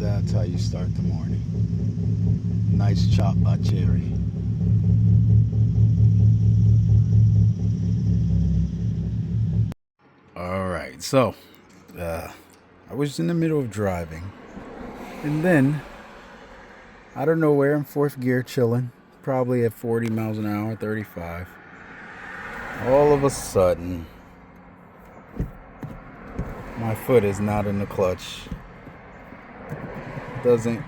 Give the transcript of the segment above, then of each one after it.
That's how you start the morning. Nice chop by Cherry. All right, so I was in the middle of driving, and then out of nowhere, in fourth gear, chilling, probably at 40 miles an hour, 35. All of a sudden, my foot is not in the clutch. Doesn't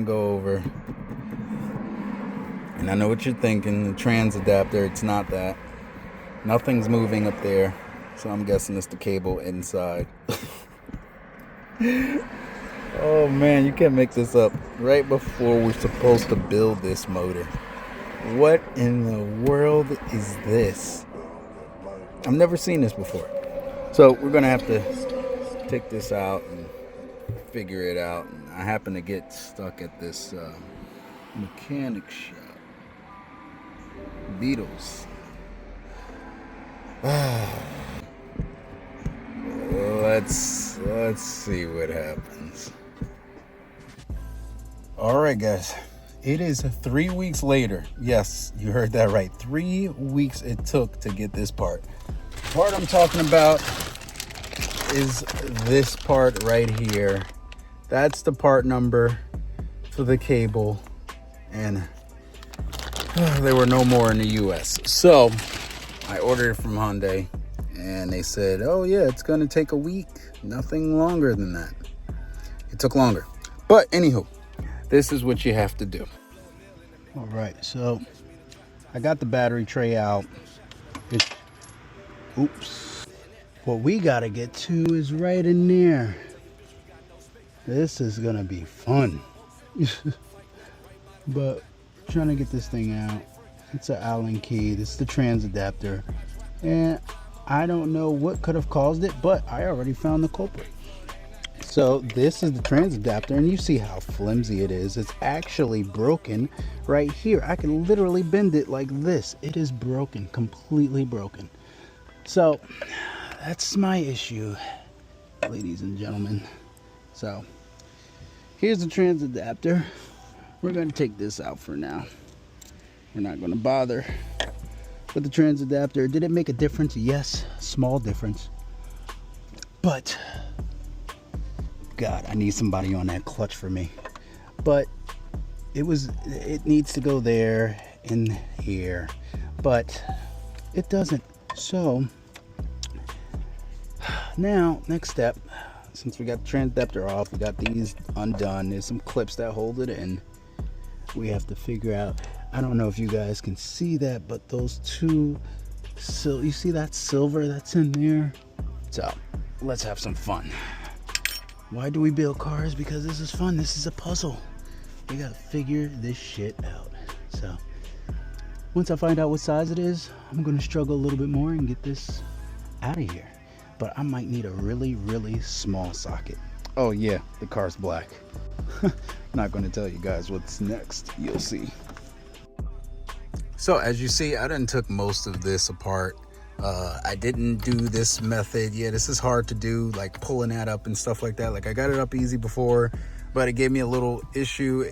go over. And I know what you're thinking, the trans adapter, it's not that. Nothing's moving up there, so I'm guessing it's the cable inside. Oh man, you can't make this up. Right before we're supposed to build this motor. What in the world is this? I've never seen this before. So we're gonna have to take this out and figure it out. And I happen to get stuck at this mechanic shop. Beatles. Let's see what happens. All right, guys. It is 3 weeks later. Yes, you heard that right. 3 weeks it took to get this part. The part I'm talking about is this part right here. That's the part number for the cable, and there were no more in the US. So I ordered it from Hyundai, and they said, oh yeah, it's gonna take a week, nothing longer than that. It took longer, but anywho, this is what you have to do. All right, so I got the battery tray out. Oops. What we gotta get to is right in there. This is gonna be fun. But trying to get this thing out. It's an Allen key. This is the trans adapter, and I don't know what could have caused it, but I already found the culprit. So this is the trans adapter, and you see how flimsy it is. It's actually broken right here. I can literally bend it like this. It is broken, completely broken. So that's my issue, ladies and gentlemen. So here's the trans adapter. We're going to take this out for now. We're not going to bother with the trans adapter. Did it make a difference? Yes, small difference. But God, I need somebody on that clutch for me. But it needs to go there and here, but it doesn't. So now, next step, since we got the trans adapter off, we got these undone. There's some clips that hold it in. We have to figure out, I don't know if you guys can see that, but those two, you see that silver that's in there? So let's have some fun. Why do we build cars? Because this is fun. This is a puzzle. We gotta figure this shit out. So once I find out what size it is, I'm gonna struggle a little bit more and get this out of here. But I might need a really, really small socket. Oh yeah, the car's black. Not going to tell you guys what's next. You'll see. So as you see, I done took most of this apart. I didn't do this method. Yeah, this is hard to do, like pulling that up and stuff like that. Like I got it up easy before, but it gave me a little issue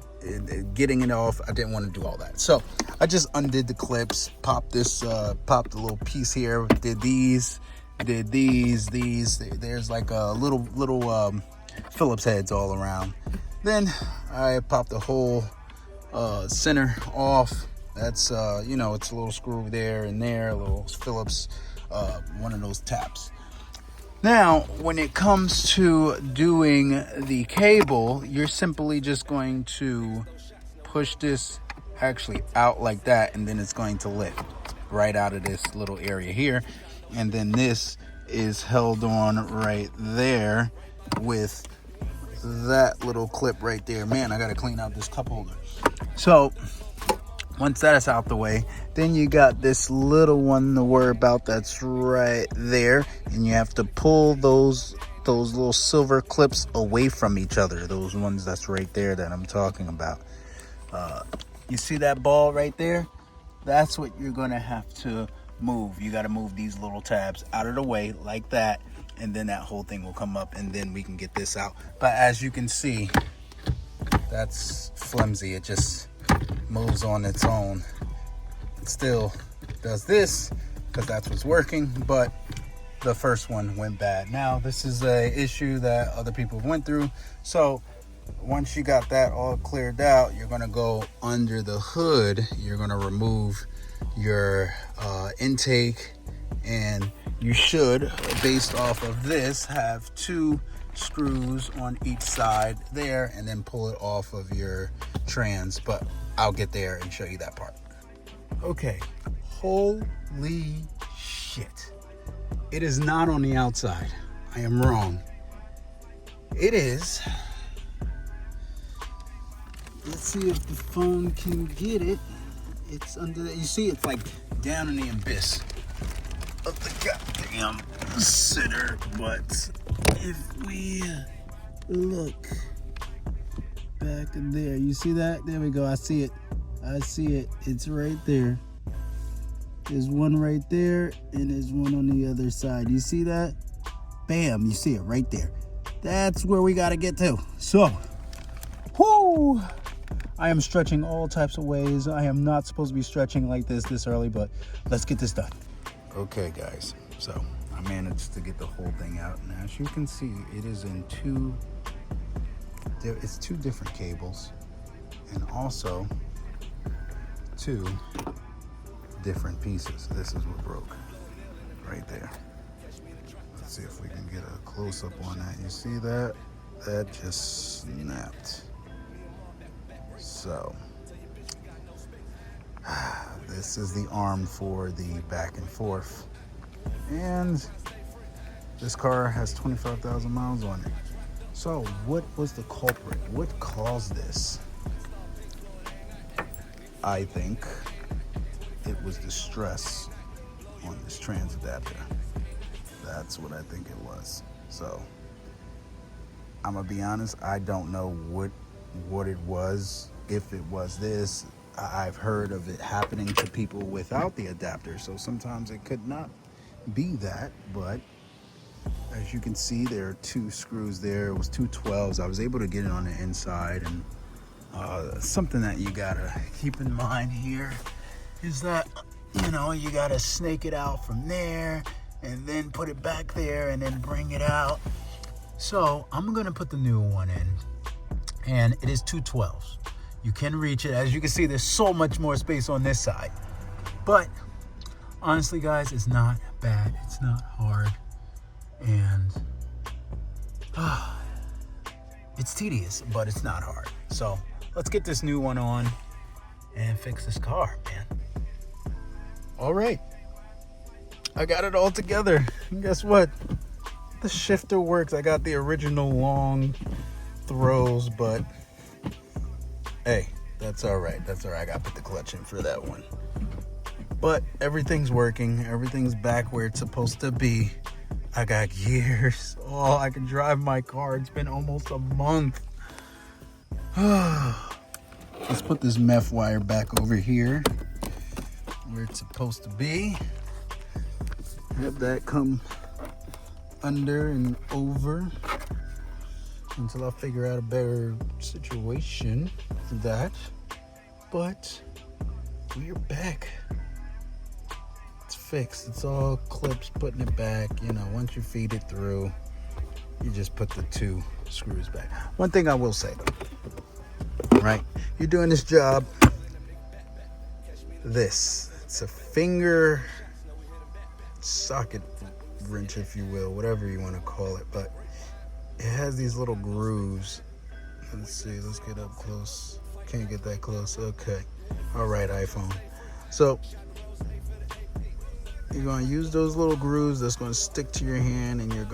getting it off. I didn't want to do all that. So I just undid the clips, popped the little piece here, did these. There's like a little Phillips heads all around. Then I popped the whole center off. That's you know, it's a little screw there and there, a little Phillips, one of those taps. Now when it comes to doing the cable, you're simply just going to push this actually out like that, and then it's going to lift right out of this little area here, and then this is held on right there with that little clip right there. Man, I gotta clean out this cup holder. So once that's out the way, then you got this little one to worry about that's right there, and you have to pull those little silver clips away from each other, those ones that's right there that I'm talking about. You see that ball right there? That's what you're gonna have to move. You got to move these little tabs out of the way like that, and then that whole thing will come up, and then we can get this out. But as you can see, that's flimsy. It just moves on its own. It still does this because that's what's working, but the first one went bad. Now this is a issue that other people went through. So once you got that all cleared out, you're gonna go under the hood. You're gonna remove your intake, and you should, based off of this, have 2 screws on each side there, and then pull it off of your trans. But I'll get there and show you that part. Okay, holy shit. It is not on the outside. I am wrong. It is. Let's see if the phone can get it. It's under the, you see, it's like down in the abyss of the goddamn center. But if we look back in there, you see that? There we go. I see it. I see it. It's right there. There's one right there, and there's one on the other side. You see that? Bam, you see it right there. That's where we gotta get to. So, whoo! I am stretching all types of ways. I am not supposed to be stretching like this early, but let's get this done. Okay, guys, so I managed to get the whole thing out. And as you can see, it is in it's 2 different cables, and also 2 different pieces. This is what broke right there. Let's see if we can get a close-up on that. You see that? That just snapped. So this is the arm for the back and forth, and this car has 25,000 miles on it. So what was the culprit? What caused this? I think it was the stress on this trans adapter. That's what I think it was. So I'm gonna be honest, I don't know what it was. If it was this, I've heard of it happening to people without the adapter, so sometimes it could not be that. But as you can see, there are 2 screws there. It was 2 12s. I was able to get it on the inside. And something that you gotta keep in mind here is that, you know, you gotta snake it out from there and then put it back there and then bring it out. So I'm gonna put the new one in, and it is 2 12s. You can reach it. As you can see, there's so much more space on this side. But honestly, guys, it's not bad. It's not hard. And it's tedious, but it's not hard. So let's get this new one on and fix this car, man. All right. I got it all together. And guess what? The shifter works. I got the original long throws, but hey, that's all right. That's all right. I got to put the clutch in for that one. But everything's working. Everything's back where it's supposed to be. I got gears. Oh, I can drive my car. It's been almost a month. Let's put this meth wire back over here where it's supposed to be. Have that come under and over until I figure out a better situation for that. But we're back. It's fixed. It's all clips, putting it back. You know, once you feed it through, you just put the 2 screws back. One thing I will say though, right? You're doing this job. It's a finger socket wrench, if you will, whatever you want to call it, but it has these little grooves. Let's see, let's get up close. Can't get that close. Okay. All right, iPhone. So you're going to use those little grooves that's going to stick to your hand, and you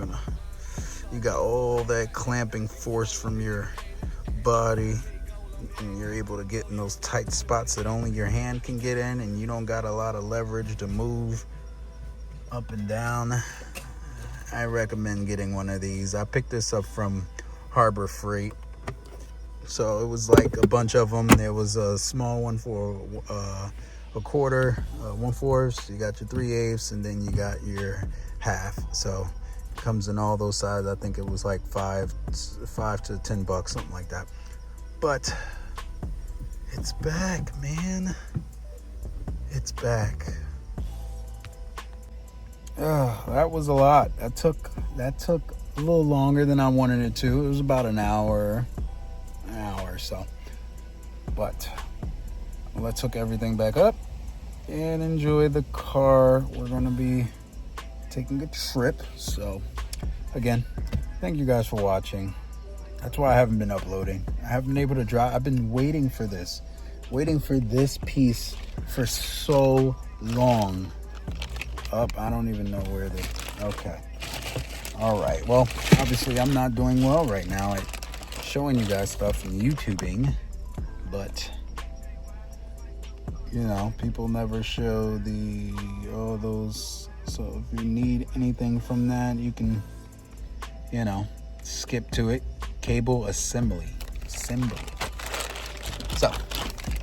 got all that clamping force from your body, and you're able to get in those tight spots that only your hand can get in, and you don't got a lot of leverage to move up and down. I recommend getting one of these. I picked this up from Harbor Freight. So it was like a bunch of them. There was a small one for a quarter, 1/4. You got your 3/8, and then you got your half. So Comes in all those sizes. I think it was like $5 to $10, something like that. But it's back, man. It's back. That was a lot. That took a little longer than I wanted it to. It was about an hour or so. But let's hook everything back up and enjoy the car. We're gonna be taking a trip. So again, thank you guys for watching. That's why I haven't been uploading. I haven't been able to drive. I've been waiting for this piece for so long. I don't even know where okay. All right. Well, obviously I'm not doing well right now at showing you guys stuff and YouTubing, but you know, people never show those. So if you need anything from that, you can, you know, skip to it. Cable assembly. So,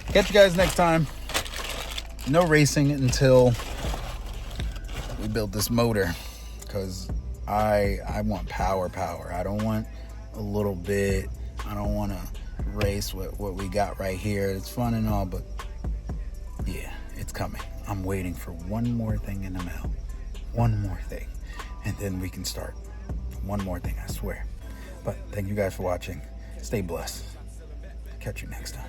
catch you guys next time. No racing until we build this motor, because I want power. I don't want a little bit. I don't want to race with what we got right here. It's fun and all, but yeah, it's coming. I'm waiting for one more thing in the mail. One more thing. And then we can start. One more thing, I swear. But thank you guys for watching. Stay blessed. Catch you next time.